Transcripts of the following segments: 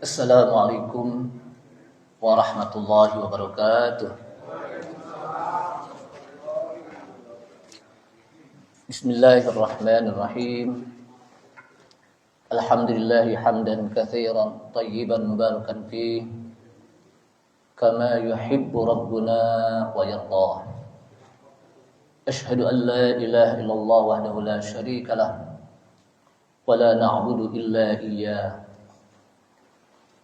Assalamualaikum warahmatullahi wabarakatuh. Bismillahirrahmanirrahim. Alhamdulillahi hamdan katsiran tayyiban mubarakan fih kama yuhibbu rabbuna wa yardah. Ashhadu an la ilaha illallah wahdahu la syarika lah wa la na'budu illa iyyah.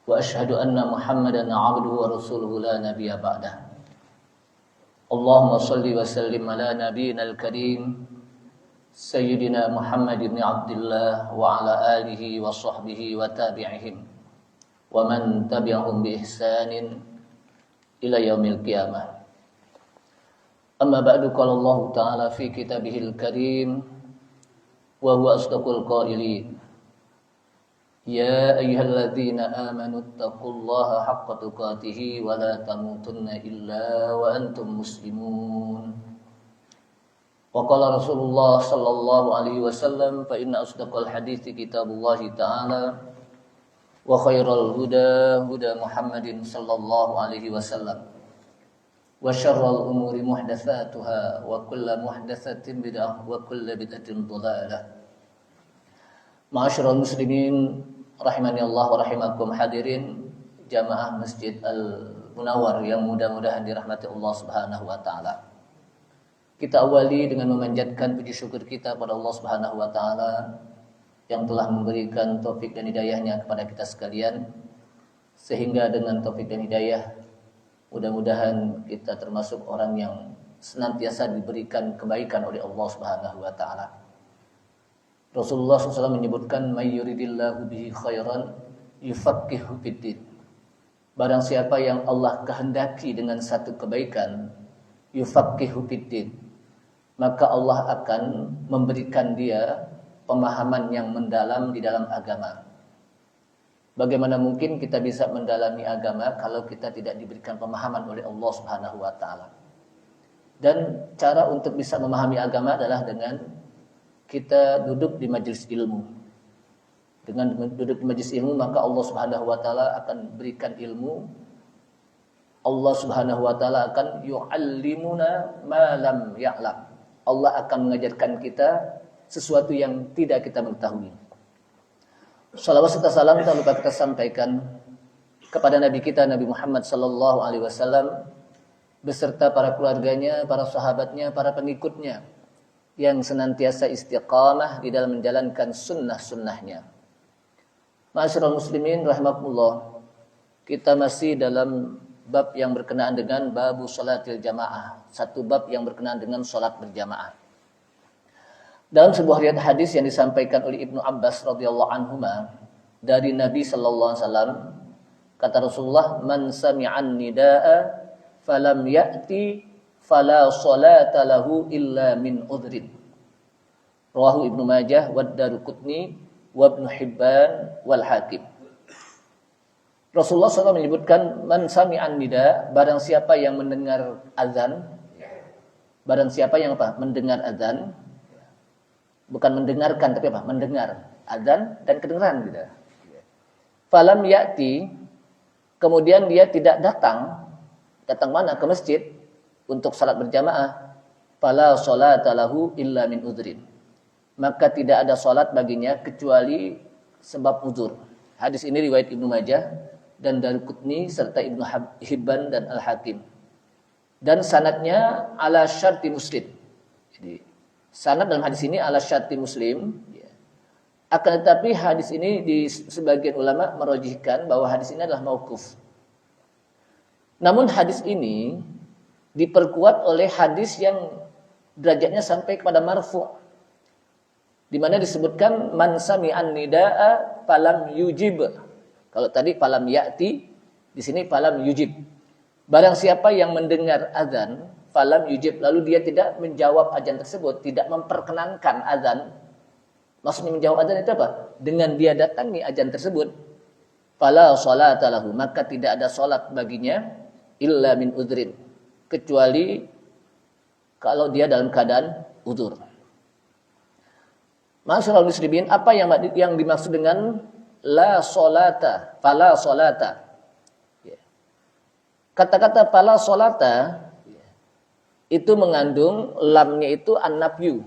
Wa ashhadu anna Muhammadan 'abduhu wa rasuluhu la nabiyya ba'dah. Allahumma shalli wa sallim ala nabiyyina al-karim Sayyidina Muhammad ibn Abdullah wa ala alihi wa sahbihi wa tabi'ihim wa man tabi'ahum bi ihsanin ila yaumil qiyamah. Amma ba'du, qala Allah ta'ala fi kitabihil karim wa huwa asdaqul qailin. Ya ayyuhalladzina amanu taqullaha haqqa tuqatih wa la tamutunna illa wa antum muslimun. Wa qala Rasulullah sallallahu alaihi wasallam fa inna asdaqal hadithi kitabullah ta'ala wa khairal huda huda Muhammadin sallallahu alaihi wasallam wa syarrul umuri muhdatsatuha wa kullu muhdatsatin bid'ah wa kullu bid'atin dhalalah. Ma'asyiral muslimin rahimani Allah wa rahimakum, hadirin jamaah Masjid Al-Munawwar yang mudah-mudahan dirahmati Allah Subhanahu wa taala. Kita awali dengan memanjatkan puji syukur kita pada Allah Subhanahu wa taala yang telah memberikan taufik dan hidayahnya kepada kita sekalian, sehingga dengan taufik dan hidayah mudah-mudahan kita termasuk orang yang senantiasa diberikan kebaikan oleh Allah Subhanahu wa taala. Rasulullah SAW menyebutkan may yuridillahu bihi khairan yufaqihu fiddin. Barang siapa yang Allah kehendaki dengan satu kebaikan, yufaqihu fiddin, maka Allah akan memberikan dia pemahaman yang mendalam di dalam agama. Bagaimana mungkin kita bisa mendalami agama kalau kita tidak diberikan pemahaman oleh Allah Subhanahu wa taala? Dan cara untuk bisa memahami agama adalah dengan kita duduk di majelis ilmu. Dengan duduk di majelis ilmu, maka Allah Subhanahu wa taala akan berikan ilmu. Allah Subhanahu wa taala akan yu'allimuna ma lam ya'lam. Allah akan mengajarkan kita sesuatu yang tidak kita mengetahui. Salawat serta salam tak lupa kita sampaikan kepada Nabi kita Nabi Muhammad sallallahu alaihi wasallam beserta para keluarganya, para sahabatnya, para pengikutnya yang senantiasa istiqamah di dalam menjalankan sunnah-sunnahnya. Ma'asyiral muslimin rahimakumullah, kita masih dalam bab yang berkenaan dengan babu sholatil jamaah, satu bab yang berkenaan dengan sholat berjamaah. Dalam sebuah riwayat hadis yang disampaikan oleh Ibnu Abbas radhiyallahu anhuma dari Nabi sallallahu alaihi wasallam, kata Rasulullah, man sami'an nidaa falam ya'ti fala sholata lahu illa min udhrin. Rawahu Ibnu Majah wa Daruqutni wa Ibnu Hibban wal Hakim. Rasulullah SAW menyebutkan man sami'an nida, barang siapa yang mendengar azan, barang siapa yang apa? Mendengar azan, bukan mendengarkan tapi apa? Mendengar azan dan kedengaran gitu. Falam ya'ti, kemudian dia tidak datang mana? Ke masjid untuk salat berjamaah, fala sholata lahu illa min udhrin, maka tidak ada salat baginya kecuali sebab uzur. Hadis ini riwayat Ibnu Majah dan Daruqutni serta Ibnu Hibban dan Al-Hakim. Dan sanadnya ala syarti Muslim. Jadi sanad dalam hadis ini ala syarti Muslim. Akan tetapi hadis ini di sebagian ulama merajihkan bahwa hadis ini adalah mauquf. Namun hadis ini diperkuat oleh hadis yang derajatnya sampai kepada marfu', di mana disebutkan man sami'an nidaa falam yujib. Kalau tadi falam ya'ti, di sini falam yujib. Barang siapa yang mendengar azan falam yujib, lalu dia tidak menjawab azan tersebut, tidak memperkenankan azan. Maksudnya menjawab azan itu apa? Dengan dia datangi azan tersebut, fala sholata lahu, maka tidak ada salat baginya illa min udhrin, kecuali kalau dia dalam keadaan uzur. Ma'asyiral muslimin, apa yang dimaksud dengan la solata, fala solata. Kata-kata fala solata itu mengandung lamnya itu an-nafyu.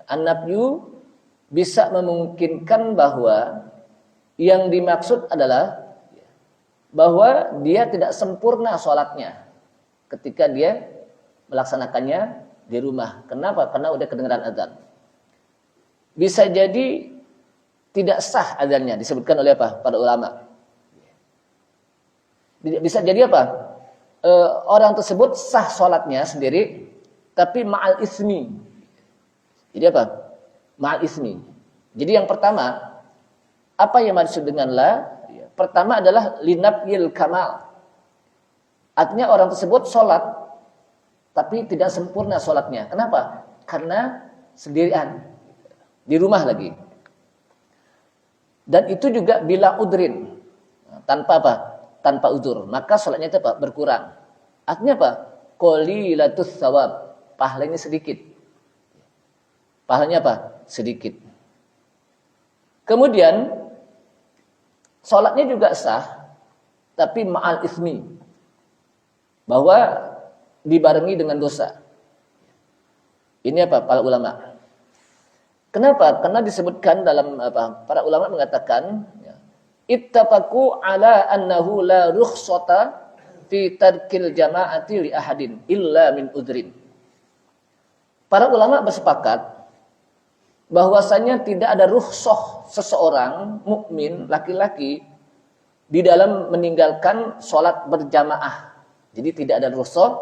An-nafyu bisa memungkinkan bahwa yang dimaksud adalah bahwa dia tidak sempurna sholatnya ketika dia melaksanakannya di rumah. Kenapa? Karena udah kedengaran azan. Bisa jadi tidak sah azannya, disebutkan oleh apa? Para ulama. Bisa jadi apa? Orang tersebut sah sholatnya sendiri, tapi ma'al ismi. Jadi apa? Ma'al ismi. Jadi yang pertama, apa yang maksud dengan la? Pertama adalah linafyil kamal. Artinya orang tersebut sholat, tapi tidak sempurna sholatnya. Kenapa? Karena sendirian. Di rumah lagi. Dan itu juga bila udrin. Tanpa apa? Tanpa udzur. Maka sholatnya itu apa? Berkurang. Artinya apa? Qalilatus thawab. Pahalanya sedikit. Pahalanya apa? Sedikit. Kemudian sholatnya juga sah, tapi ma'al ismi. Bahwa dibarengi dengan dosa. Ini apa? Para ulama. Kenapa? Karena disebutkan dalam apa? Para ulama mengatakan, ittafaqu ala annahu la rukhsata fi tarkil jama'ati li ahadin illa min udrin. Para ulama bersepakat bahwasanya tidak ada rukhsah seseorang mukmin laki-laki di dalam meninggalkan sholat berjamaah. Jadi tidak ada rukhsah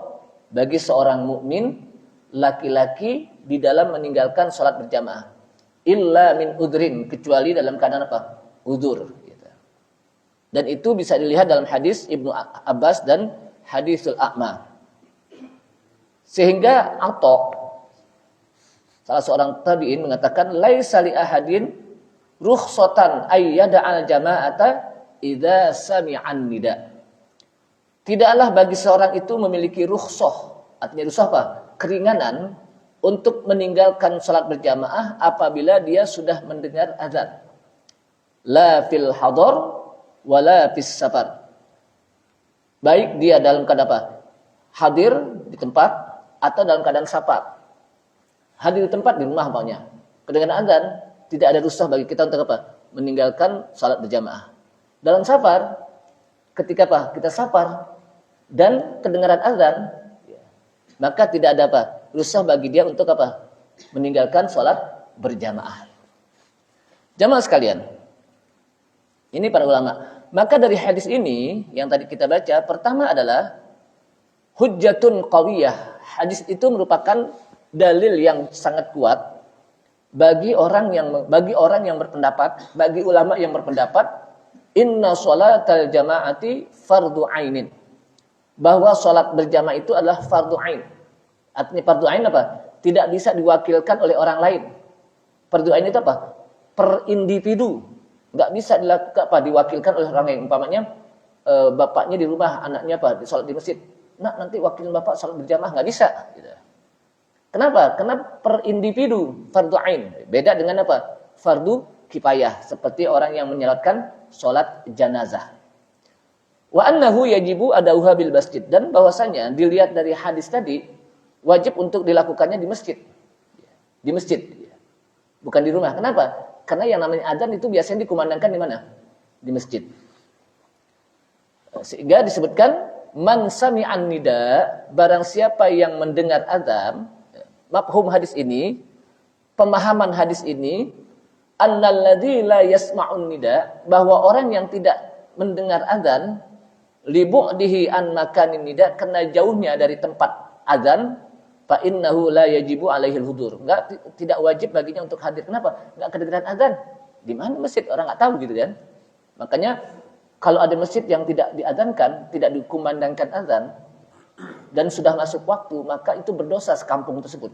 bagi seorang mukmin laki-laki di dalam meninggalkan sholat berjamaah. Illa min udrin, kecuali dalam keadaan apa? Udzur. Gitu. Dan itu bisa dilihat dalam hadis Ibnu Abbas dan hadisul a'ma. Sehingga Atha, salah seorang tabi'in mengatakan, laisa li ahadin rukhsatan ayyada'al jama'ata idza sami'an nida. Tidaklah bagi seorang itu memiliki rukhsah. Artinya rukhsah apa? Keringanan untuk meninggalkan salat berjamaah apabila dia sudah mendengar azan. La fil hadar wala fis safar. Baik dia dalam keadaan apa? Hadir di tempat atau dalam keadaan safar. Hadir di tempat di rumah umpamanya. Kedengaran azan, tidak ada rukhsah bagi kita untuk apa? Meninggalkan salat berjamaah. Dalam safar, ketika apa? Kita safar dan kedengaran azan, maka tidak ada apa? Rukhsah bagi dia untuk apa? Meninggalkan sholat berjamaah. Jamaah sekalian, ini para ulama. Maka dari hadis ini yang tadi kita baca, pertama adalah hujjatun qawiyah. Hadis itu merupakan dalil yang sangat kuat bagi orang yang berpendapat, bagi ulama yang berpendapat, inna sholatal jama'ati fardu ainin. Bahwa sholat berjamaah itu adalah fardu ain. Artinya fardu ain apa? Tidak bisa diwakilkan oleh orang lain. Fardu ain itu apa? Per individu. Enggak bisa dilakukan apa? Diwakilkan oleh orang lain. Umpamanya bapaknya di rumah, anaknya apa? Salat di masjid. Nah, nanti wakilin bapak salat berjamaah, enggak bisa gitu. Kenapa? Karena per individu fardu ain. Beda dengan apa? Fardu kifayah, seperti orang yang menyalatkan salat janazah. Wa annahu yajibu adauha bil masjid, dan bahwasanya dilihat dari hadis tadi wajib untuk dilakukannya di masjid. Di masjid. Bukan di rumah. Kenapa? Karena yang namanya adzan itu biasanya dikumandangkan di mana? Di masjid. Sehingga disebutkan man sami'an nida, barang siapa yang mendengar adzan. Mafhum hadis ini, pemahaman hadis ini, annalladzi la yasma'un nida, bahwa orang yang tidak mendengar adzan libu'dihi an makanin nida, karena jauhnya dari tempat adzan, fa innahu la yajibu alaihi al-hudur. Tidak wajib baginya untuk hadir. Kenapa? Enggak kedengaran adzan. Di mana masjid? Orang enggak tahu gitu kan. Makanya kalau ada masjid yang tidak diadzankan, tidak dikumandangkan adzan dan sudah masuk waktu, maka itu berdosa sekampung tersebut.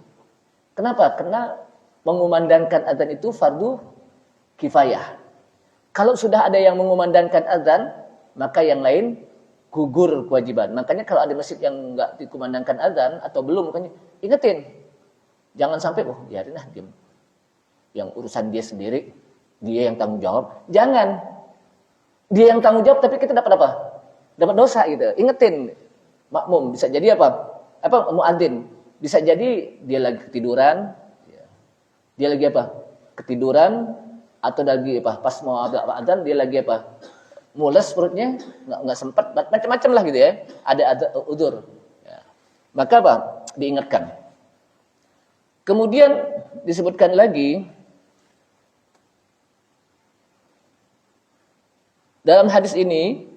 Kenapa? Karena mengumandangkan adzan itu fardu kifayah. Kalau sudah ada yang mengumandangkan adzan, maka yang lain gugur kewajiban. Makanya kalau ada masjid yang enggak dikumandangkan adzan atau belum, makanya ingetin. Jangan sampai biarin lah diam. Yang urusan dia sendiri, Dia yang tanggung jawab. Jangan. Dia yang tanggung jawab tapi kita dapat apa? Dapat dosa gitu. Ingetin. Makmum bisa jadi apa? Muadzin. Bisa jadi dia lagi ketiduran. Dia lagi apa? Ketiduran atau lagi apa? Pas mau adzan dia lagi apa? Mules perutnya, enggak sempat, macam-macam lah gitu ya. Ada udzur. Ya. Maka apa? Diingatkan. Kemudian disebutkan lagi dalam hadis ini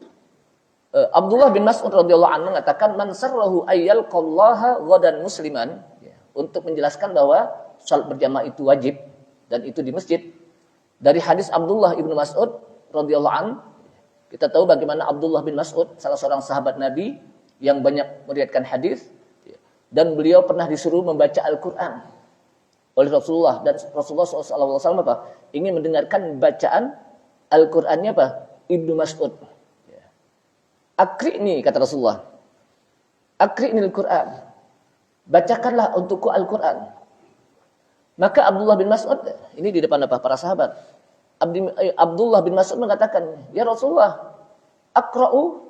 Abdullah bin Mas'ud radhiyallahu anhu mengatakan man sarrahu ayyal qallaha ghadan musliman, ya, untuk menjelaskan bahwa salat berjamaah itu wajib dan itu di masjid. Dari hadis Abdullah bin Mas'ud radhiyallahu anhu kita tahu bagaimana Abdullah bin Mas'ud salah seorang sahabat Nabi yang banyak meriwayatkan hadis, dan beliau pernah disuruh membaca Al-Qur'an oleh Rasulullah, dan Rasulullah SAW apa? Ingin mendengarkan bacaan Al-Qur'annya apa? Ibnu Mas'ud. Akri'ni, kata Rasulullah. Akri'ni Al-Qur'an. Bacakanlah untukku Al-Qur'an. Maka Abdullah bin Mas'ud, ini di depan apa? Para sahabat. Abdullah bin Mas'ud mengatakan, "Ya Rasulullah, aqra'u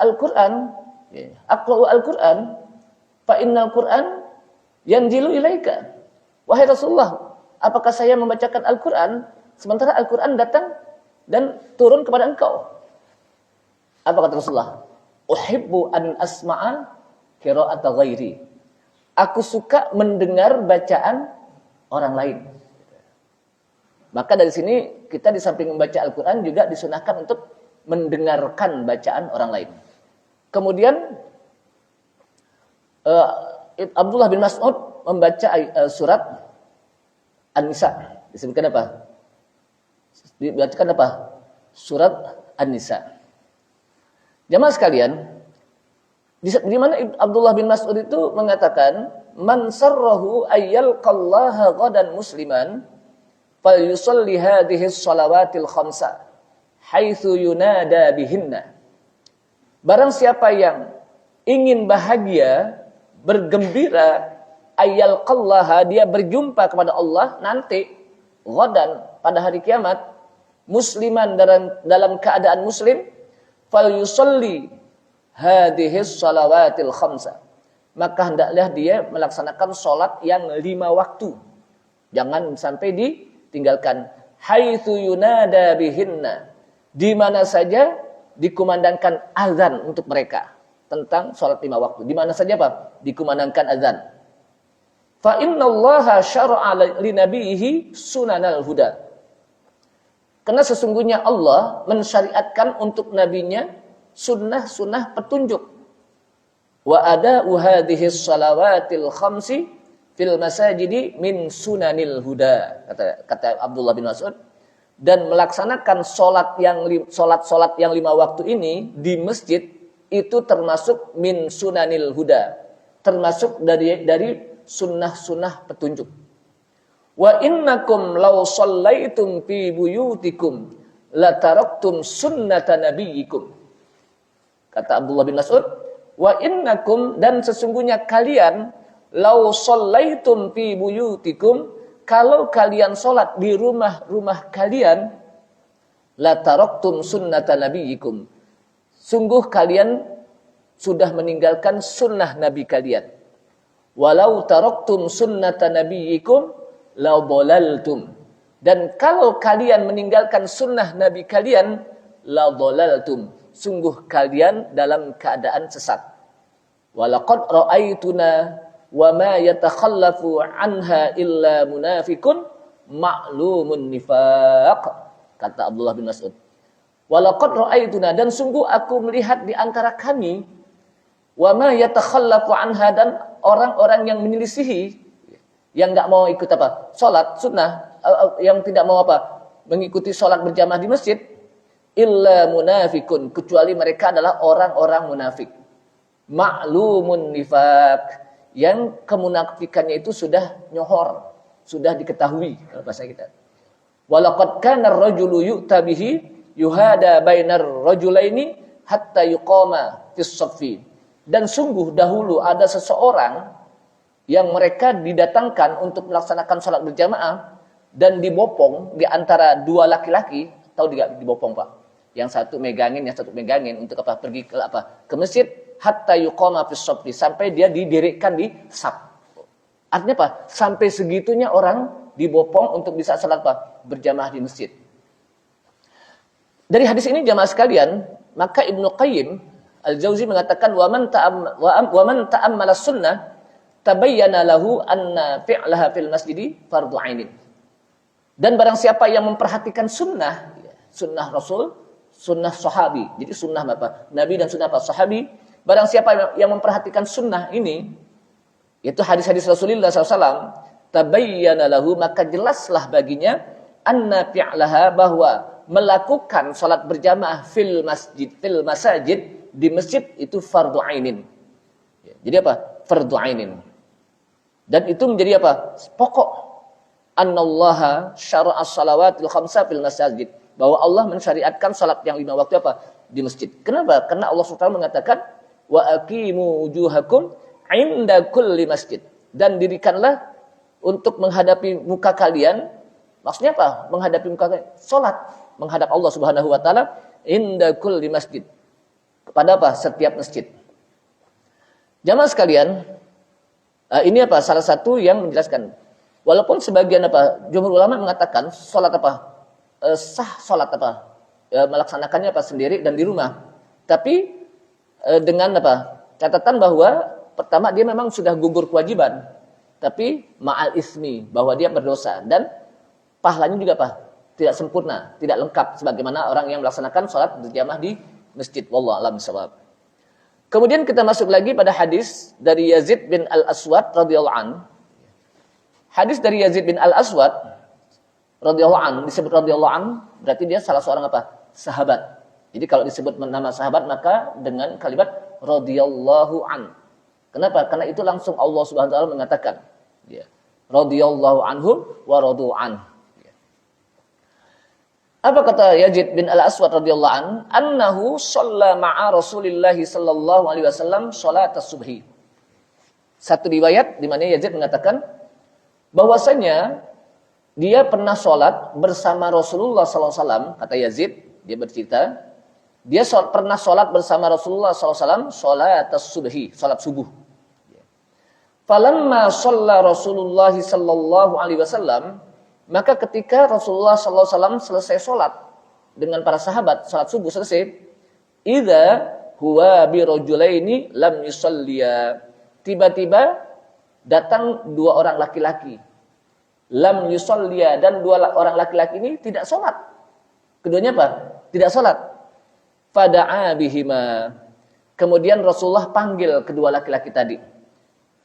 Al-Qur'an." Aqra'u Al-Qur'an, fa innal Qur'an yanzilu ilaika. Wahai Rasulullah, apakah saya membacakan Al-Qur'an sementara Al-Qur'an datang dan turun kepada engkau? Apa kata Rasulullah? Uhibbu an asma'a qira'ata ghairi. Aku suka mendengar bacaan orang lain. Maka dari sini kita di samping membaca Al-Qur'an juga disunahkan untuk mendengarkan bacaan orang lain. Kemudian Abdullah bin Mas'ud membaca surat An-Nisa. Disebutkan apa? Dibacakan apa? Surat An-Nisa. Jamaah sekalian, di mana Abdullah bin Mas'ud itu mengatakan, "Man sarrahu ayyal qallaha ghadan musliman, falyusalli hadhihi shalawatil khamsa haitsu yunada bihinna." Barang siapa yang ingin bahagia, bergembira, ayyal qallaha, dia berjumpa kepada Allah nanti ghadan, pada hari kiamat, musliman dalam keadaan muslim, falyusalli hadhihi shalawatil khamsa, maka hendaklah dia melaksanakan sholat yang 5 waktu. Jangan sampai ditinggalkan. Haitsu yunada bihinna, di mana saja dikumandangkan azan untuk mereka tentang sholat 5 waktu. Di mana saja Pak dikumandangkan azan. Fa innallaha syara'a li nabiyhi sunanal huda. Karena sesungguhnya Allah mensyariatkan untuk nabinya sunnah-sunnah petunjuk. Wa ada'u hadhihi shalawatil khamsi fil masajidi min sunanil huda, kata Abdullah bin Mas'ud, dan melaksanakan salat yang 5 waktu ini di masjid itu termasuk min sunanil huda, termasuk dari sunnah-sunnah petunjuk. Wa innakum law shallaitum fi buyutikum la taraktum sunnata nabiyyikum. Kata Abdullah bin Mas'ud, wa innakum, dan sesungguhnya kalian, law shallaitum fi buyutikum, kalau kalian salat di rumah-rumah kalian, la taraktum sunnata nabiyyikum, sungguh kalian sudah meninggalkan sunnah nabi kalian. Walau taraktum sunnata nabiyyikum la dhalaltum, dan kalau kalian meninggalkan sunnah nabi kalian, la dhalaltum, sungguh kalian dalam keadaan sesat. Walaqad ra'aituna wa ma yatakhallafu anha illa munafiqun ma'lumun nifaq, kata Abdullah bin Mas'ud. Walaqad ra'aituna, dan sungguh aku melihat di antara kami, wa ma yatakhallafu anha, dan orang-orang yang menyelisihi, yang enggak mau ikut apa? Salat sunnah, yang tidak mau apa? Mengikuti salat berjamaah di masjid, illa munafikun, kecuali mereka adalah orang-orang munafik. Ma'lumun nifaq, yang kemunafikannya itu sudah nyohor, sudah diketahui kalau bahasa kita. Walaqad kana ar-rajulu yu'ta bihi yuhada bainar rajulaini hatta yuqama fis saffi. Dan sungguh dahulu ada seseorang yang mereka didatangkan untuk melaksanakan salat berjamaah, dan dibopong di antara dua laki-laki, tahu tidak dibopong Pak? Yang satu megangin, yang satu megangin untuk apa? Pergi ke apa? Ke masjid hatta yuqama fis shaffi, sampai dia didirikan di saf. Artinya apa? Sampai segitunya orang dibopong untuk bisa salat apa? Berjamaah di masjid. Dari hadis ini jamaah sekalian, maka Ibnu Qayyim Al-Jauzi mengatakan wa man ta'ammala sunnah tabayyana lahu anna fi'laha fil masjidi fardhu ainin. Dan barang siapa yang memperhatikan sunnah, sunnah Rasul, sunnah sahabi. Jadi sunnah apa? Nabi dan sunnah apa? Sahabi. Barang siapa yang memperhatikan sunnah ini, yaitu hadis-hadis Rasulullah SAW, tabayyana lahu, maka jelaslah baginya anna fi'laha, bahwa melakukan salat berjamaah fil masajid, di masjid itu fardhu ainin. Jadi apa? Fardhu ainin. Dan itu menjadi apa? Pokok. Annallaha syara'a shalawatil khamsa fil masajid, bahwa Allah mensyariatkan salat yang 5 waktu apa? Di masjid. Kenapa? Karena Allah SWT mengatakan wa aqimu wujuhakum 'inda kulli masjid, dan dirikanlah untuk menghadapi muka kalian. Maksudnya apa? Menghadapi muka kalian, salat menghadap Allah Subhanahu wa taala, 'inda kulli masjid, kepada apa? Setiap masjid. Jamaah sekalian, ini apa? Salah satu yang menjelaskan. Walaupun sebagian apa? Jumhur ulama mengatakan salat apa? Sah salat apa? Melaksanakannya apa? Sendiri dan di rumah. Tapi dengan apa? Catatan bahwa pertama dia memang sudah gugur kewajiban, tapi ma'al ismi, bahwa dia berdosa, dan pahalanya juga apa? Tidak sempurna, tidak lengkap sebagaimana orang yang melaksanakan salat berjamaah di masjid. Wallahu a'lam bishawab. Kemudian kita masuk lagi pada hadis dari Yazid bin Al-Aswad radhiyallahu anhu. Hadis dari Yazid bin Al-Aswad radhiyallahu anhu, disebut radhiyallahu anhu berarti dia salah seorang apa? Sahabat. Jadi kalau disebut nama sahabat maka dengan kalimat radhiyallahu anhu. Kenapa? Karena itu langsung Allah Subhanahu wa taala mengatakan, ya, radhiyallahu anhum wa radu an. Apa kata Yazid bin Al-Aswad radhiyallahu an? Annahu shalla ma'a Rasulillah sallallahu alaihi wasallam salat as-subhi. Satu riwayat di mana Yazid mengatakan bahwasanya dia pernah sholat bersama Rasulullah sallallahu alaihi wasallam. Kata Yazid, dia bercerita, dia pernah sholat bersama Rasulullah sallallahu alaihi wasallam salat as-subhi, salat subuh. Falamma shalla Rasulullah sallallahu alaihi wasallam, maka ketika Rasulullah sallallahu alaihi wasallam selesai sholat dengan para sahabat, salat subuh selesai, idza huwa bi rajulaini lam yusalliya, tiba-tiba datang dua orang laki-laki, lam yusalliya, dan dua orang laki-laki ini tidak sholat. Keduanya apa? Tidak sholat. Fada'a bihima, kemudian Rasulullah panggil kedua laki-laki tadi.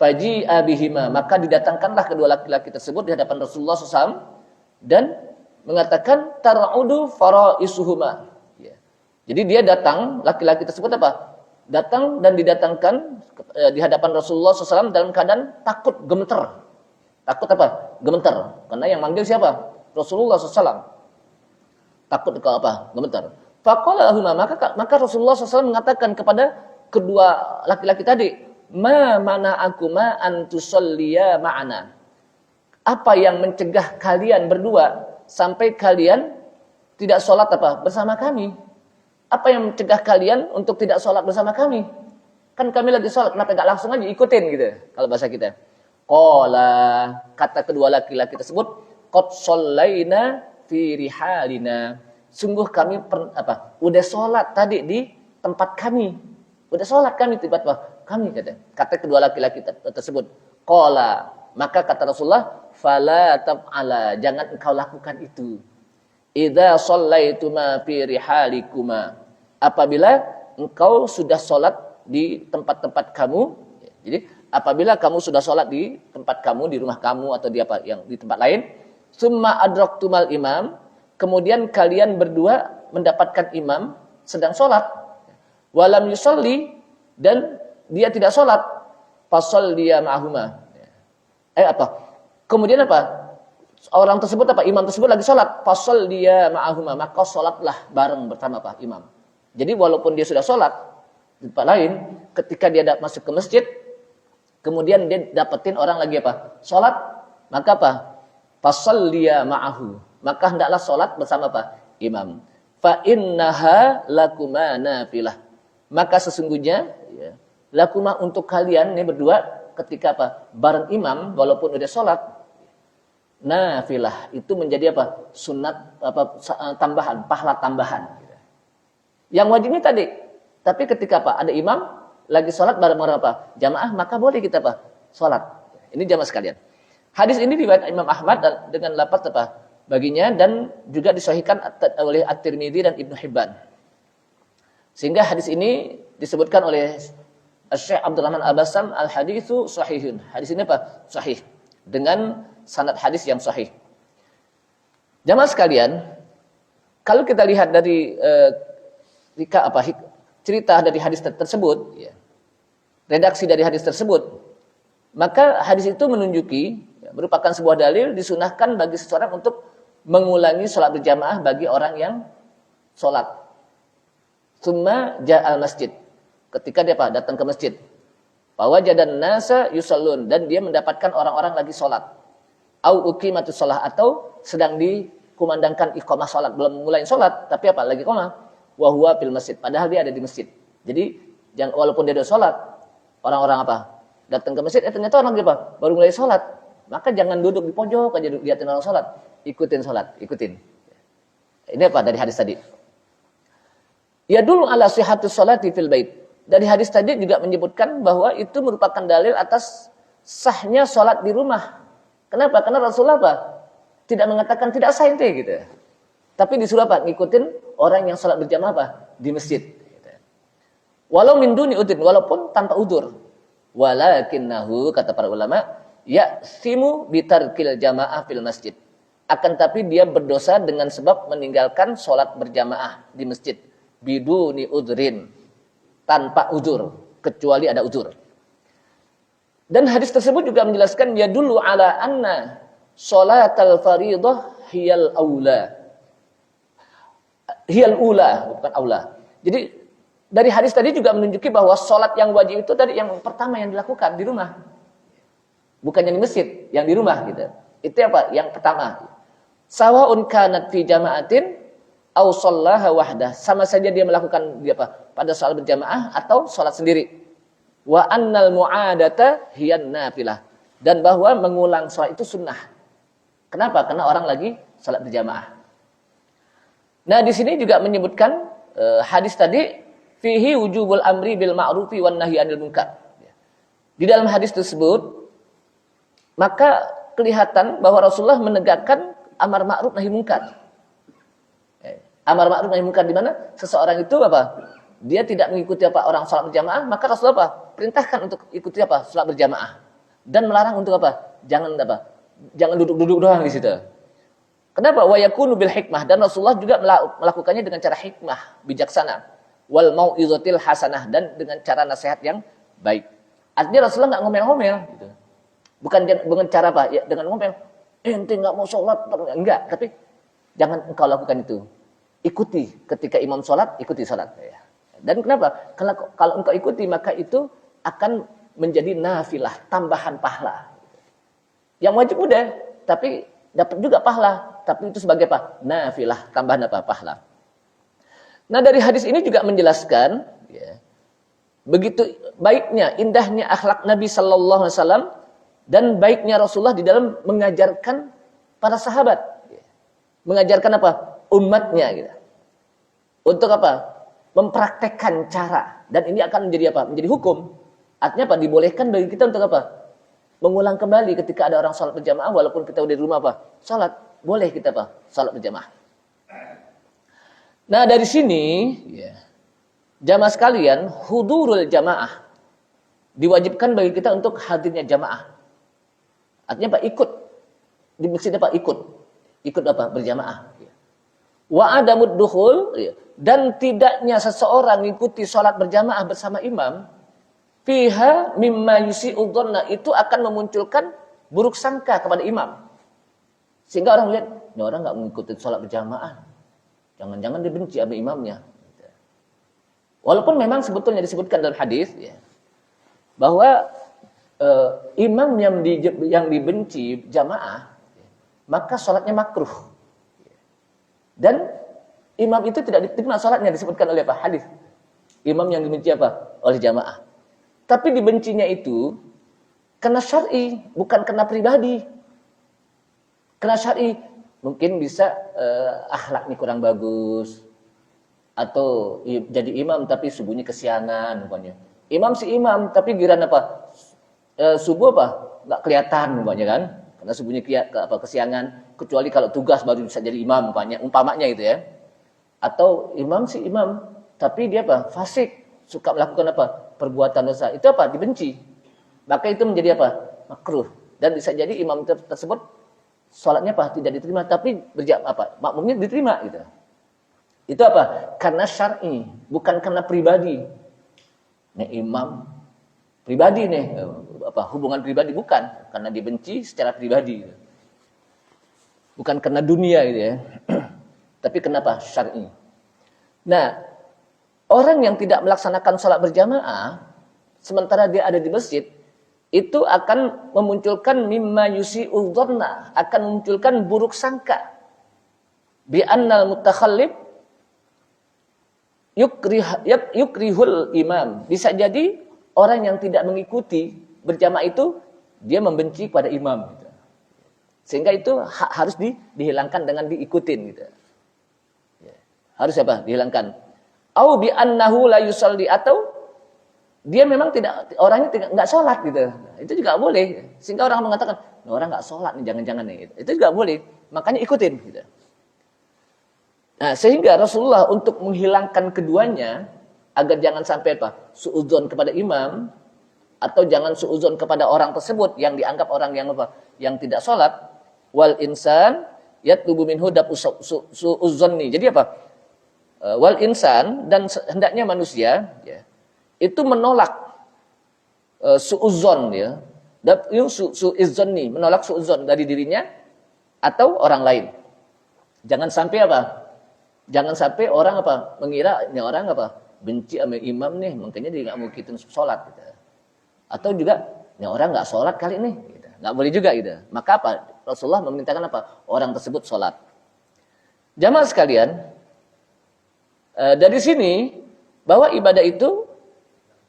Faji'a bihima, maka didatangkanlah kedua laki-laki tersebut di hadapan Rasulullah SAW dan mengatakan tar'udu fara'isuhuma. Ya. Jadi dia datang, laki-laki tersebut apa? Datang dan didatangkan di hadapan Rasulullah SAW dalam keadaan takut, gemeter. Takut apa? Gemeter. Karena yang manggil siapa? Rasulullah SAW. Takut ke apa? Gemeter. Faqala lahuma, maka Rasulullah SAW mengatakan kepada kedua laki-laki tadi, ma mana'akuma an tusalliya ma'ana. Apa yang mencegah kalian berdua sampai kalian tidak sholat apa? Bersama kami. Apa yang mencegah kalian untuk tidak sholat bersama kami? Kan kami lagi sholat, kenapa enggak langsung aja ikutin gitu, kalau bahasa kita. Qala, kata kedua laki-laki tersebut, qad shallaina fi rihalina. Sungguh kami udah sholat tadi di tempat kami. Udah sholat kami di tempat kami, kata kedua laki-laki tersebut. Qala, maka kata Rasulullah, fala tab'ala, jangan engkau lakukan itu. Idza shallaituma fi rihalikuma, apabila engkau sudah sholat di tempat-tempat kamu. Jadi apabila kamu sudah sholat di tempat kamu, di rumah kamu atau di apa yang di tempat lain, summa adraktumal imam, kemudian kalian berdua mendapatkan imam sedang sholat, walam yusalli, dan dia tidak sholat, fasalliya ma'ahuma. Kemudian apa? Orang tersebut apa? Imam tersebut lagi sholat, fasalliya ma'ahuma, maka sholatlah bareng bersama apa? Imam. Jadi walaupun dia sudah sholat di tempat lain, ketika dia masuk ke masjid, kemudian dia dapetin orang lagi apa? Sholat, maka apa? fasalliya ma'ahu, maka hendaklah salat bersama apa? Imam. Fa innaha lakuma nafilah, maka sesungguhnya ya, lakuma untuk kalian ini berdua ketika apa? Bareng imam walaupun udah salat, nafilah itu menjadi apa? Sunat apa? Tambahan, pahala tambahan. Yang wajibnya tadi, tapi ketika apa? Ada imam lagi salat bareng orang apa? Jamaah, maka boleh kita apa? Salat. Ini jamaah sekalian. Hadis ini riwayat Imam Ahmad dengan lafaz apa? Baginya dan juga disahihkan oleh At-Tirmidzi dan Ibnu Hibban. Sehingga hadis ini disebutkan oleh Syekh Abdurrahman Al-Bassam al-haditsu sahihun. Hadis ini apa? Sahih dengan sanad hadis yang sahih. Jamaah sekalian, kalau kita lihat dari cerita dari hadis tersebut, ya, redaksi dari hadis tersebut, maka hadis itu menunjuki merupakan sebuah dalil disunahkan bagi seseorang untuk mengulangi sholat berjamaah bagi orang yang sholat. Tsumma ja'al masjid. Ketika dia datang ke masjid. Fawajadan nasa yusallun, dan dia mendapatkan orang-orang lagi sholat. Au uqimatus shalah, atau sedang dikumandangkan iqamah sholat, belum mulai sholat, tapi apa? Lagi iqamah. Wa huwa fil masjid, padahal dia ada di masjid. Jadi walaupun dia sudah sholat, orang-orang apa? Datang ke masjid, ternyata orang dia apa? Baru mulai sholat. Maka jangan duduk di pojok aja lihatin orang sholat. Ikutin sholat, ikutin. Ini apa dari hadis tadi? Ya dulu ala sihhatus sholati fil bait. Dari hadis tadi juga menyebutkan bahwa itu merupakan dalil atas sahnya sholat di rumah. Kenapa? Karena Rasulullah apa? Tidak mengatakan tidak sah ente gitu. Tapi disuruh apa? Ngikutin orang yang sholat berjamaah apa? Di masjid. Walau min duni udhrin, walaupun tanpa udzur. Walakinnahu, kata para ulama, ya'simu bitarkil jamaah fil masjid. Akan tapi dia berdosa dengan sebab meninggalkan sholat berjamaah di masjid. Biduni udhrin, tanpa udzur, kecuali ada udzur. Dan hadis tersebut juga menjelaskan ya dulu ala anna sholatal faridah hiyal aula. Hiyal ula, bukan aula. Jadi dari hadis tadi juga menunjuki bahwa sholat yang wajib itu tadi yang pertama yang dilakukan di rumah. Bukan yang di masjid, yang di rumah gitu. Itu apa? Yang pertama. Sawa'un kanat fi jama'atin aw shallaha wahdah. Sama saja dia melakukan pada salat berjamaah atau salat sendiri. Wa annal mu'adata hiyan nafilah. Dan bahwa mengulang salat itu sunnah. Kenapa? Karena orang lagi salat berjamaah. Nah, di sini juga menyebutkan hadis tadi fihi wujubul amri bil ma'rufi wan nahyi 'anil munkar. Di dalam hadis tersebut maka kelihatan bahwa Rasulullah menegakkan amar ma'ruf nahi munkar. Amar ma'ruf nahi munkar di mana seseorang itu apa? Dia tidak mengikuti orang salat berjamaah, maka Rasulullah apa? Perintahkan untuk ikuti salat berjamaah. Dan melarang untuk apa? Jangan duduk-duduk doang di situ. Kenapa? Wa yakunu bil hikmah, dan Rasulullah juga melakukannya dengan cara hikmah, bijaksana. Wal mau'izatil hasanah, dan dengan cara nasihat yang baik. Artinya Rasulullah enggak ngomel-ngomel gitu. Bukan dengan cara apa? Ya, dengan ngomel, ente enggak mau sholat, enggak. Tapi jangan engkau lakukan itu. Ikuti ketika imam sholat, ikuti sholat. Ya. Dan kenapa? Karena kalau engkau ikuti, maka itu akan menjadi nafilah, tambahan pahala. Yang wajib udah, tapi dapat juga pahala. Tapi itu sebagai apa? Nafilah, tambahan apa? Pahala. Nah, dari hadis ini juga menjelaskan, ya, begitu baiknya, indahnya akhlak Nabi Sallallahu Alaihi Wasallam dan baiknya Rasulullah di dalam mengajarkan para sahabat, mengajarkan apa? Umatnya, gitu. Untuk apa? Mempraktekkan cara, dan ini akan menjadi apa? Menjadi hukum. Artinya apa? Dibolehkan bagi kita untuk apa? Mengulang kembali ketika ada orang salat berjamaah, walaupun kita udah di rumah apa? Salat, boleh kita apa? Salat berjamaah. Nah, dari sini, ya, jamaah sekalian, hudurul jamaah diwajibkan bagi kita untuk hadirnya jamaah. Artinya apa? Ikut di masjid apa? Ikut apa? Berjamaah. Wa adamud dukhul, dan tidaknya seseorang mengikuti salat berjamaah bersama imam, fiha mimma yusi'u dhanna, itu akan memunculkan buruk sangka kepada imam. Sehingga orang lihat, ini orang enggak mengikuti salat berjamaah. Jangan-jangan dia benci sama imamnya. Walaupun memang sebetulnya disebutkan dalam hadis, ya, bahwa imam yang dibenci jamaah, maka sholatnya makruh. Dan imam itu tidak diterima sholatnya, disebutkan oleh apa? Hadis. Imam yang dibenci apa? Oleh jamaah. Tapi dibencinya itu karena syar'i, bukan karena pribadi. Karena syar'i, mungkin bisa akhlaknya kurang bagus, atau jadi imam tapi subuhnya kesiangan, umpamanya. Imam si imam, tapi giliran apa? Subuh apa? Nggak kelihatan, umpamanya kan? Karena subuhnya kesiangan. Kecuali kalau tugas baru bisa jadi imam, umpamanya gitu ya. Atau imam si imam, tapi dia apa? Fasik, suka melakukan apa? Perbuatan dosa. Itu apa? Dibenci. Maka itu menjadi apa? Makruh. Dan bisa jadi imam tersebut sholatnya apa? Tidak diterima, tapi makmumnya diterima gitu. Itu apa? Karena syar'i, bukan karena pribadi. Nih imam pribadi nih, hubungan pribadi, bukan karena dibenci secara pribadi. Bukan karena dunia gitu ya. Tapi kenapa? Syar'i. Nah, orang yang tidak melaksanakan sholat berjamaah sementara dia ada di masjid, itu akan memunculkan mimma yusi'u dhanna, akan memunculkan buruk sangka. Bi annal mutakhallif yukrihul imam. Bisa jadi orang yang tidak mengikuti berjamaah itu dia membenci pada imam gitu. Sehingga itu harus dihilangkan dengan diikutin gitu. Harus apa? Dihilangkan. Au bi annahu la yusalli, atau dia memang orangnya enggak sholat gitu. Itu juga boleh. Sehingga orang mengatakan, orang enggak sholat nih, jangan-jangan nih. Itu juga boleh. Makanya ikutin gitu. Nah, sehingga Rasulullah untuk menghilangkan keduanya agar jangan sampai suudzon kepada imam, atau jangan suudzon kepada orang tersebut yang dianggap orang yang yang tidak sholat. Wal insan yatlubu minhu dab suudzonni. Jadi apa? Wal insan, dan hendaknya manusia ya, itu menolak suudzon ya. Suudzonni, menolak suudzon dari dirinya atau orang lain. Jangan sampai apa? Jangan sampai orang mengira ini orang benci sama imam nih, makanya dia enggak mau kita sholat gitu. Atau juga ini orang enggak sholat kali nih gitu. Enggak boleh juga gitu. Maka Rasulullah memerintahkan orang tersebut sholat. Jamaah sekalian, dari sini bahwa ibadah itu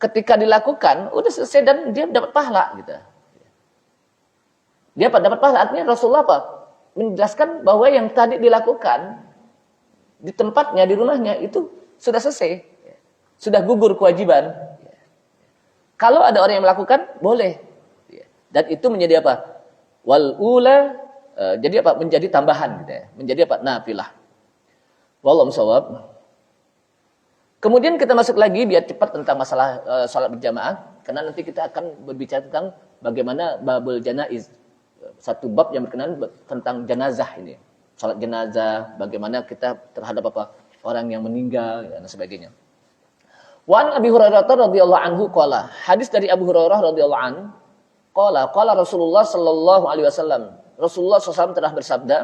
ketika dilakukan udah selesai dan dia dapat pahala gitu. Dia dapat pahala, artinya Rasulullah menjelaskan bahwa yang tadi dilakukan di tempatnya, di rumahnya itu sudah selesai. Sudah gugur kewajiban. Kalau ada orang yang melakukan, boleh. Dan itu menjadi apa? Wal ula, jadi apa? Menjadi tambahan gitu ya. Menjadi apa? Nafilah. Wallahu shawab. Kemudian kita masuk lagi biar cepat tentang masalah salat berjamaah, karena nanti kita akan berbicara tentang bagaimana babul janaiz. Satu bab yang berkenaan tentang jenazah ini. Salat jenazah, bagaimana kita terhadap orang yang meninggal dan sebagainya. Wa an Abi Hurairah radhiyallahu anhu qala, hadis dari Abu Hurairah radhiyallahu anhu qala Rasulullah sallallahu alaihi wasallam. Rasulullah SAW telah bersabda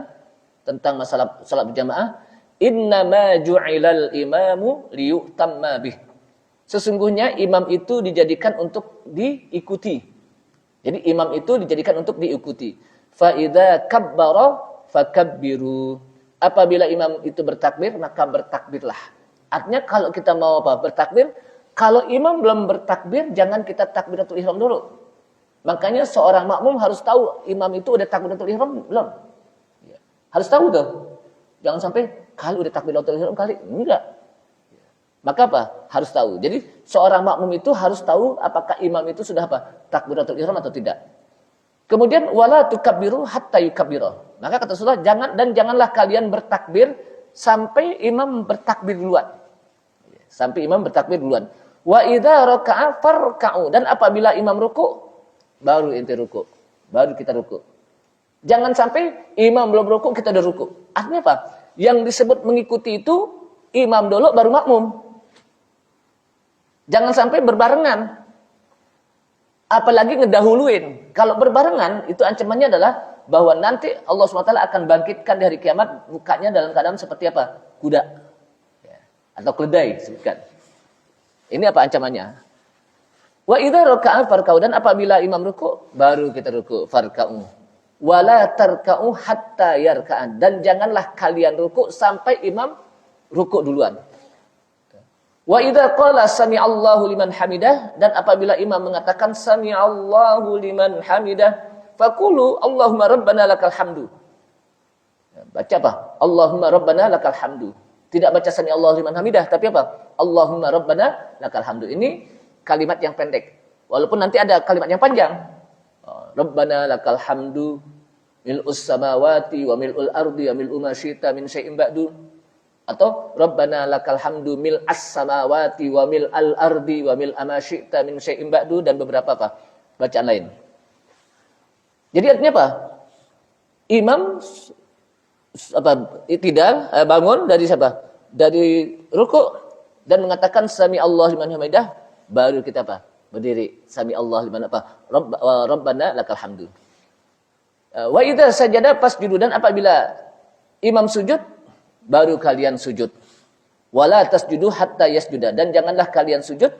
tentang masalah salat berjamaah, innama ju'ilal imamu liyutamma bih. Sesungguhnya imam itu dijadikan untuk diikuti. Jadi imam itu dijadikan untuk diikuti. Fa idza kabbara fakabbiru. Apabila imam itu bertakbir, maka bertakbirlah. Artinya kalau kita mau bertakbir, kalau imam belum bertakbir, jangan kita takbiratul ihram dulu. Makanya seorang makmum harus tahu imam itu udah takbiratul ihram belum. Harus tahu tuh. Jangan sampai kalau udah takbiratul ihram kali enggak. Maka harus tahu. Jadi seorang makmum itu harus tahu apakah imam itu sudah takbiratul ihram atau tidak. Kemudian wala tukabbiru hatta yukabbiru. Maka kata Rasulullah, janganlah kalian bertakbir sampai imam bertakbir duluan. Sampai imam bertakbir duluan. Wa idza raka'a farka'u, dan apabila imam ruku baru ente ruku. Baru kita ruku. Jangan sampai imam belum ruku kita udah ruku. Artinya apa? Yang disebut mengikuti itu imam dulu baru makmum. Jangan sampai berbarengan. Apalagi ngedahuluin. Kalau berbarengan, itu ancamannya adalah bahwa nanti Allah SWT akan bangkitkan di hari kiamat mukanya dalam keadaan seperti apa? Kuda. Atau keledai, sebutkan. Ini apa ancamannya? Wa idza raka'a farka'u, dan apabila imam ruku, baru kita ruku. Farka'u. Wala tarka'u hatta yarka'an. Dan janganlah kalian rukuk sampai imam rukuk duluan. Wa idza qala sami'allahu liman hamidah, dan apabila imam mengatakan sami'allahu liman hamidah, faqulu Allahumma rabbana lakal hamdu. Baca apa? Allahumma rabbana lakal hamdu. Tidak baca sami'allahu liman hamidah, tapi apa? Allahumma rabbana lakal hamdu. Ini kalimat yang pendek. Walaupun nanti ada kalimat yang panjang. Rabbana lakal hamdu mil'us samawati wa mil'ul ardi wa mil'u ma syi'ta min syai'in ba'du. Atau Rabbana lakal hamdu mil'as samawati wa mil'al ardi wa mil'a ma syi'ta min syai'in ba'du, dan beberapa apa? Bacaan lain. Jadi artinya apa? Imam bangun dari siapa? Dari rukuk dan mengatakan sami Allah liman hamidah, baru kita apa? Berdiri. Sami Allah liman apa? Rabbana lakal hamdu. Wa idza sajada fasjudu, dan apabila imam sujud baru kalian sujud. Wala tasjudu hatta yasjuda, dan janganlah kalian sujud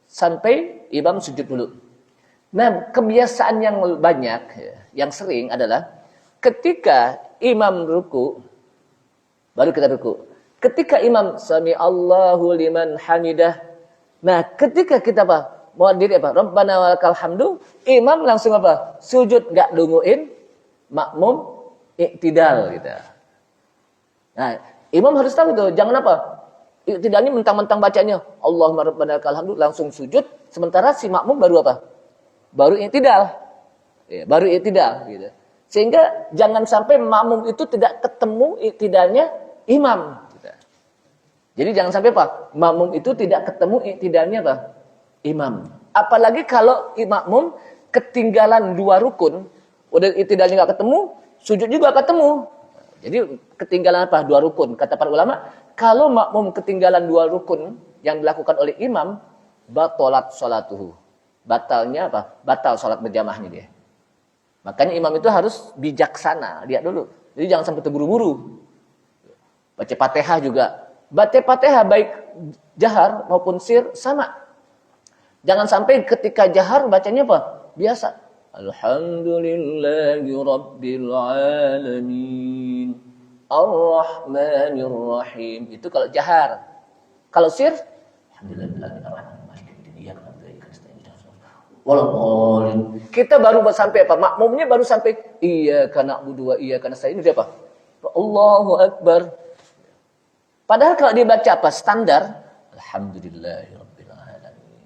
sampai imam sujud dulu. Nah, kebiasaan yang banyak, yang sering adalah ketika imam ruku, baru kita ruku. Ketika imam sami Allahu liman hamidah, nah ketika kita apa? Mau diri apa? Rabbana walakal hamdu, imam langsung apa? Sujud, gak dunguin, makmum iktidal gitu. Nah, imam harus tahu tuh, jangan apa? Iktidalnya mentang-mentang bacanya Allahumma rabbana lakal hamdu langsung sujud, sementara si makmum baru apa? Baru iktidal. Ya, baru iktidal gitu. Sehingga jangan sampai makmum itu tidak ketemu iktidalnya imam gitu. Jadi jangan sampai apa? Makmum itu tidak ketemu iktidalnya apa? Imam. Apalagi kalau makmum ketinggalan 2 rukun, udah iktidalnya enggak ketemu, sujud juga ketemu. Jadi ketinggalan apa? 2 rukun. Kata para ulama, kalau makmum ketinggalan 2 rukun yang dilakukan oleh imam, batalat sholatuhu. Batalnya apa? Batal sholat berjamaahnya dia. Makanya imam itu harus bijaksana, lihat dulu. Jadi jangan sampai terburu-buru. Baca Fatihah juga. Baca Fatihah baik jahar maupun sir sama. Jangan sampai ketika jahar bacanya apa? Biasa. Alhamdulillahi rabbil alamin. Ar-Rahmanir-Rahim. Itu kalau jahar. Kalau sir, Walaupun kita baru sampai apa? Makmumnya baru sampai iyyaka na'budu wa iyyaka nasta'in. Itu apa? Allahu Akbar. Padahal kalau dibaca apa? Standar. Alhamdulillahirabbil alamin.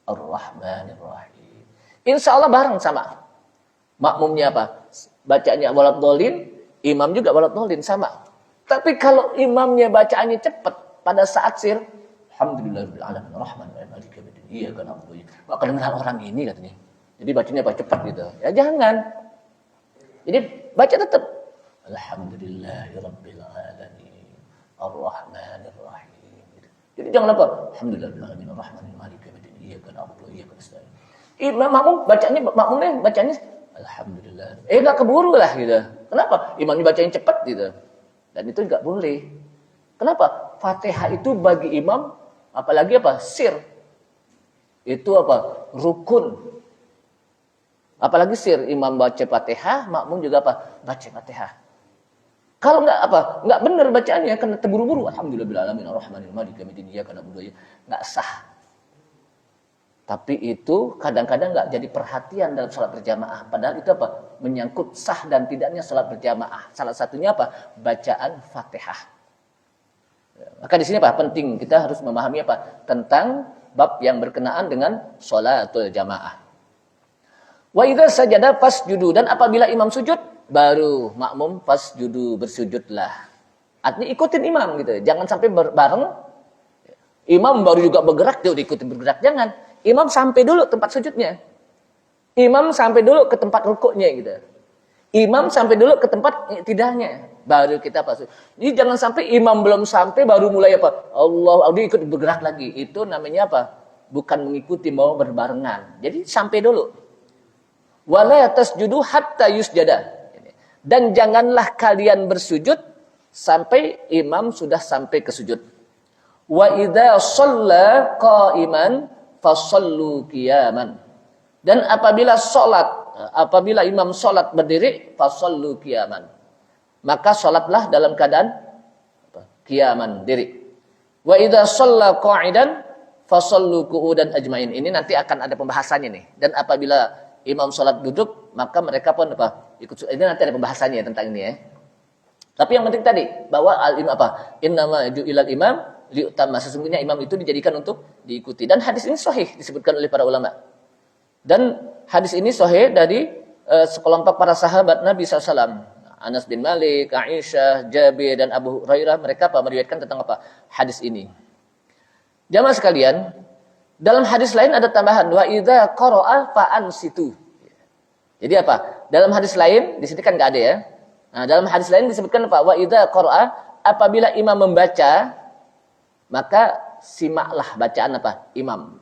Ar-Rahmanir-Rahim. Insyaallah bareng sama. Makmumnya apa? Bacanya waladhdallin, imam juga waladhdallin sama. Tapi kalau imamnya bacaannya cepat pada saat sir, alhamdulillahirabbil alamin arrahmanirrahim maliki yaumiddin iyyaka na'budu wa iyyaka. Wah, kedengeran orang ini katanya. Jadi bacanya apa? Cepat gitu. Ya jangan. Jadi baca tetap alhamdulillahirabbil alamin arrahmanirrahim. Jadi jangan apa? Alhamdulillahirabbil alamin arrahmanirrahim maliki yaumiddin iyyaka na'budu wa iyyaka nasta'in. Imam makmumnya bacanya alhamdulillah. Enggak keburu lah gitu. Kenapa? Imamnya bacain cepat gitu. Dan itu enggak boleh. Kenapa? Fatihah itu bagi imam, apalagi apa? Sir. Itu apa? Rukun. Apalagi sir, imam baca Fatihah, makmum juga apa? Baca Fatihah. Kalau enggak apa? Enggak benar bacaannya, kena terburu-buru. Alhamdulillahirabbil alamin arrahmanirrahim maliki yaumiddin iyyaka na'budu wa iyyaka nasta'in. Enggak sah. Tapi itu kadang-kadang enggak jadi perhatian dalam salat berjamaah. Padahal itu apa? Menyangkut sah dan tidaknya salat berjamaah. Salah satunya apa? Bacaan Fatihah. Maka di sini apa? Penting kita harus memahami apa? Tentang bab yang berkenaan dengan sholatul jamaah. Wa idza sajada fasjudu, dan apabila imam sujud baru makmum fasjudu, bersujudlah. Artinya ikutin imam gitu. Jangan sampai bareng imam baru juga bergerak dia udah ikutin bergerak. Jangan. Imam sampai dulu tempat sujudnya. Imam sampai dulu ke tempat rukuknya gitu. Imam sampai dulu ke tempat iktidalnya. Baru kita pas. Jadi jangan sampai imam belum sampai baru mulai apa? Allah ikut bergerak lagi. Itu namanya apa? Bukan mengikuti, mau berbarengan. Jadi sampai dulu. Wala tasjudu hatta yusjada. Dan janganlah kalian bersujud sampai imam sudah sampai ke sujud. Wa idza shalla qa'iman fasallu qiyaman. Dan apabila salat apabila imam salat berdiri, fasallu qiyaman. Maka salatlah dalam keadaan qiyaman, diri. Wa idza shalla qa'idan fasallu qu'udan ajmain. Ini nanti akan ada pembahasannya nih. Dan apabila imam salat duduk, maka mereka pun ikut. Ini nanti ada pembahasannya tentang ini ya. Tapi yang penting tadi bahwa al-imam innama ju'ilal imam liutamma. Sesungguhnya imam itu dijadikan untuk diikuti. Dan hadis ini sahih disebutkan oleh para ulama. Dan hadis ini sahih dari sekelompok para sahabat Nabi SAW. Anas bin Malik, Aisyah, Jabir dan Abu Hurairah, mereka meriwayatkan tentang hadis ini. Jamaah sekalian, dalam hadis lain ada tambahan wa idza qara'a fa ansitu. Jadi dalam hadis lain di sini kan enggak ada ya. Nah, dalam hadis lain disebutkan wa idza qara'a, apabila imam membaca maka simaklah bacaan imam.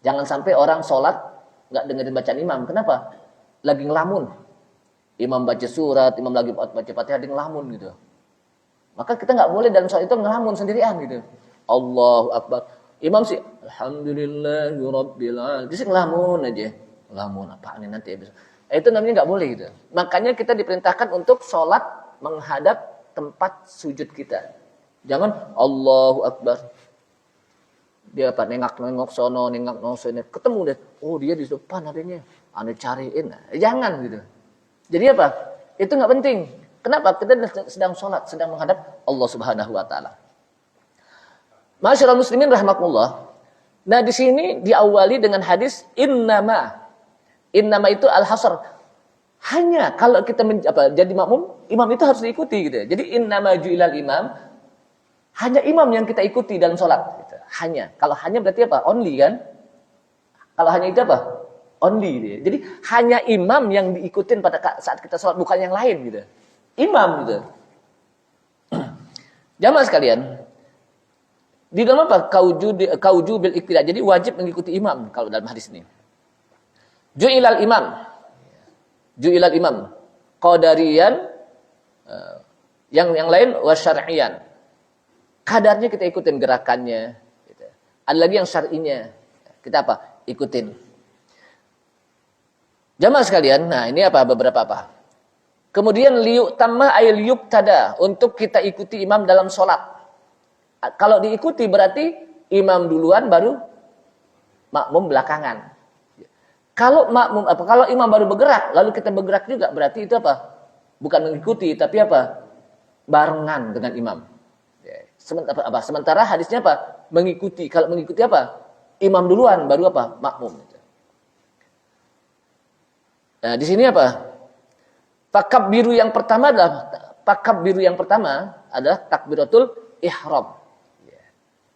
Jangan sampai orang sholat enggak dengerin bacaan imam. Kenapa? Lagi ngelamun. Imam baca surat, imam lagi baca Fatihah, dia ngelamun gitu. Maka kita enggak boleh dalam sholat itu ngelamun sendirian gitu. Allahu Akbar. Imam sih alhamdulillahirabbil alamin. Dia sih ngelamun aja. Ngelamun apaan ini nanti ya besok. Itu namanya enggak boleh gitu. Makanya kita diperintahkan untuk sholat menghadap tempat sujud kita. Jangan Allahu Akbar. Dia nengok sono, nengok sono, ketemu deh. Oh, dia di depan adanya. Ane cariin. Jangan gitu. Jadi itu enggak penting. Kenapa? Kita sedang sholat, sedang menghadap Allah Subhanahu wa taala. Masyaallah muslimin rahimakumullah. Nah, di sini diawali dengan hadis innama. Innama itu al-hasr. Hanya kalau kita jadi makmum, imam itu harus diikuti gitu. Jadi innama ju'ilal imam, hanya imam yang kita ikuti dalam sholat gitu. Hanya. Kalau hanya berarti only kan? Kalau hanya itu only dia. Jadi hanya imam yang diikutin pada saat kita sholat, bukan yang lain gitu. Imam gitu. Jamaah sekalian, di dalam kauju bil iqtida. Jadi wajib mengikuti imam kalau dalam hadis ini. Ju'ilal imam qadariyan, yang lain wa syar'iyan. Kadarnya kita ikutin gerakannya gitu. Ada lagi yang syar'inya. Kita ikutin. Jamaah sekalian, nah ini beberapa Kemudian liyutamma ay liyuqtada, untuk kita ikuti imam dalam sholat. Kalau diikuti berarti imam duluan baru makmum belakangan. Kalau kalau imam baru bergerak lalu kita bergerak juga, berarti itu bukan mengikuti tapi barengan dengan imam. Sementara hadisnya mengikuti. Kalau mengikuti imam duluan baru makmum. Nah, di sini takbir yang pertama adalah takbiratul ihram.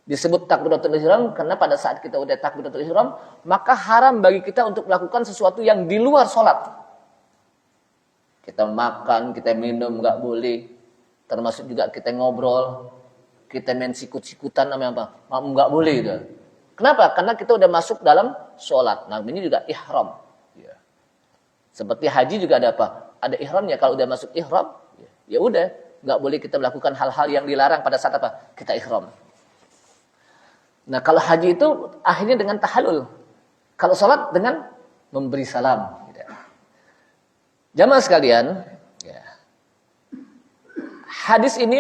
Disebut takbiratul ihram karena pada saat kita udah takbiratul ihram, maka haram bagi kita untuk melakukan sesuatu yang di luar sholat. Kita makan, kita minum enggak boleh. Termasuk juga kita ngobrol, kita main sikut-sikutan namanya enggak boleh gitu. Kenapa? Karena kita udah masuk dalam sholat. Nah, ini juga ihram. Seperti haji juga ada ada ihramnya. Kalau udah masuk ihram, ya udah, nggak boleh kita melakukan hal-hal yang dilarang pada saat kita ihram. Nah, kalau haji itu akhirnya dengan tahallul. Kalau salat dengan memberi salam. Jamaah sekalian, hadis ini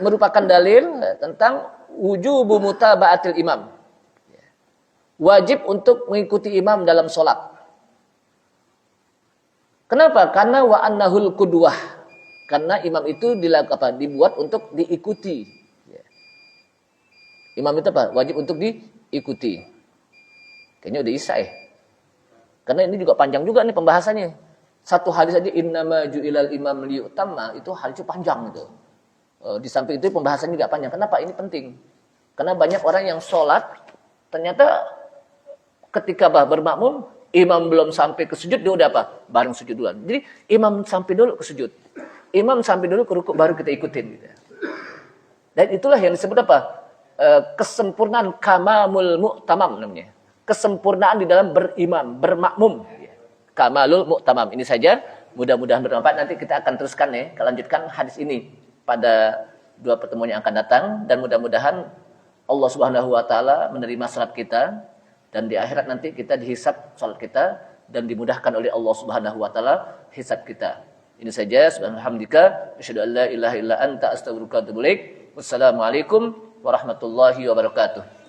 merupakan dalil tentang wujubu mutaba'atil imam. Wajib untuk mengikuti imam dalam salat. Kenapa? Karena wa annahul qudwah. Karena imam itu dibuat untuk diikuti. Imam itu wajib untuk diikuti. Kayaknya udah isya ya. Karena ini juga panjang juga nih pembahasannya. Satu hadis aja innama ju'ilal imam liyutamma, itu hadis panjang gitu. Di samping itu pembahasannya juga panjang. Kenapa? Ini penting. Karena banyak orang yang sholat ternyata ketika bermakmum imam belum sampai ke sujud, dia udah bareng sujud duluan. Jadi imam sampai dulu ke sujud. Imam sampai dulu ke rukuk, baru kita ikutin gitu. Dan itulah yang disebut kesempurnaan kamalul mu'tamam namanya. Kesempurnaan di dalam berimam, bermakmum. Kamalul mu'tamam. Ini saja, mudah-mudahan bermanfaat. Nanti kita akan teruskan lanjutkan hadis ini pada 2 pertemuan yang akan datang, dan mudah-mudahan Allah Subhanahu wa taala menerima salat kita. Dan di akhirat nanti kita dihisab salat kita dan dimudahkan oleh Allah Subhanahu wa taala hisab kita. Ini saja, subhanallah, asyhadu an la ilaha illa anta astaghfiruka wa atubu ilaik. Wassalamualaikum warahmatullahi wabarakatuh.